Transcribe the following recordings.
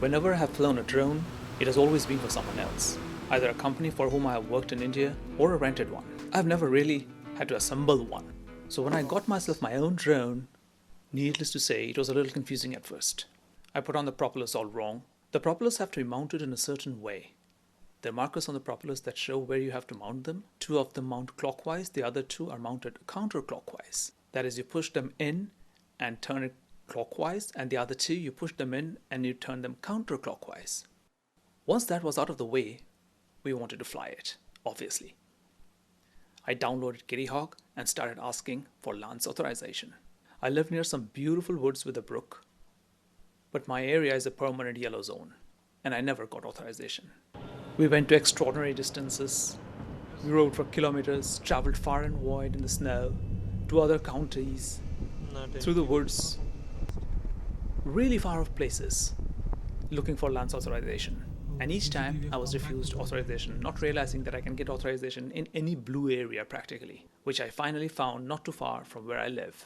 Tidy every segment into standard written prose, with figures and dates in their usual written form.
Whenever I have flown a drone, it has always been for someone else, either a company for whom I have worked in India or a rented one. I've never really had to assemble one. So when I got myself my own drone, needless to say, it was a little confusing at first. I put on the propellers all wrong. The propellers have to be mounted in a certain way. There are markers on the propellers that show where you have to mount them. 2 of them mount clockwise, the other 2 are mounted counterclockwise. That is, you push them in and turn it clockwise, and the other 2 you push them in and you turn them counterclockwise. Once that was out of the way, we wanted to fly it, obviously. I downloaded Kittyhawk and started asking for Laanc authorization. I live near some beautiful woods with a brook, but my area is a permanent yellow zone, and I never got authorization. We went to extraordinary distances. We rode for kilometers, traveled far and wide in the snow, to other counties, through the woods, really far off places, looking for Laanc authorization. And each time I was refused authorization, not realizing that I can get authorization in any blue area practically, which I finally found not too far from where I live.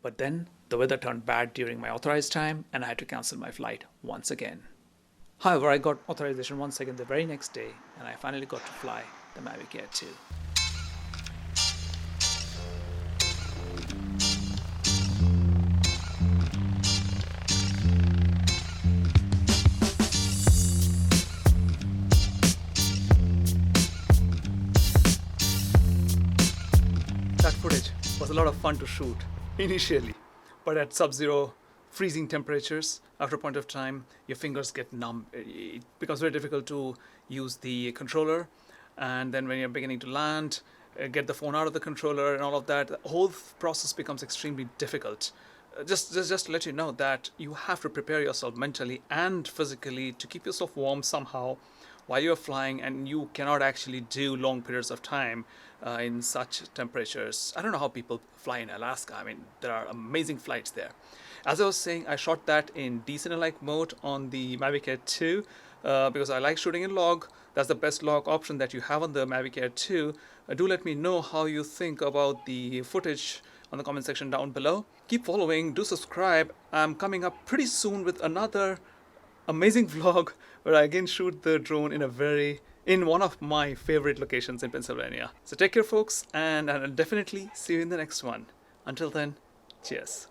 But then the weather turned bad during my authorized time and I had to cancel my flight once again. However, I got authorization once again the very next day and I finally got to fly the Mavic Air 2. That footage was a lot of fun to shoot initially, but at sub-zero freezing temperatures, after a point of time, your fingers get numb. It becomes very difficult to use the controller, and then when you're beginning to land, get the phone out of the controller and all of that, the whole process becomes extremely difficult. Just to let you know that you have to prepare yourself mentally and physically to keep yourself warm somehow while you're flying, and you cannot actually do long periods of time in such temperatures. I don't know how people fly in Alaska. I mean, there are amazing flights there. As I was saying, I shot that in decent-alike mode on the Mavic Air 2 because I like shooting in log. That's the best log option that you have on the Mavic Air 2. Do let me know how you think about the footage on the comment section down below. Keep following, do subscribe. I'm coming up pretty soon with another amazing vlog where I again shoot the drone in one of my favorite locations in Pennsylvania. So take care, folks, and I'll definitely see you in the next one. Until then, cheers.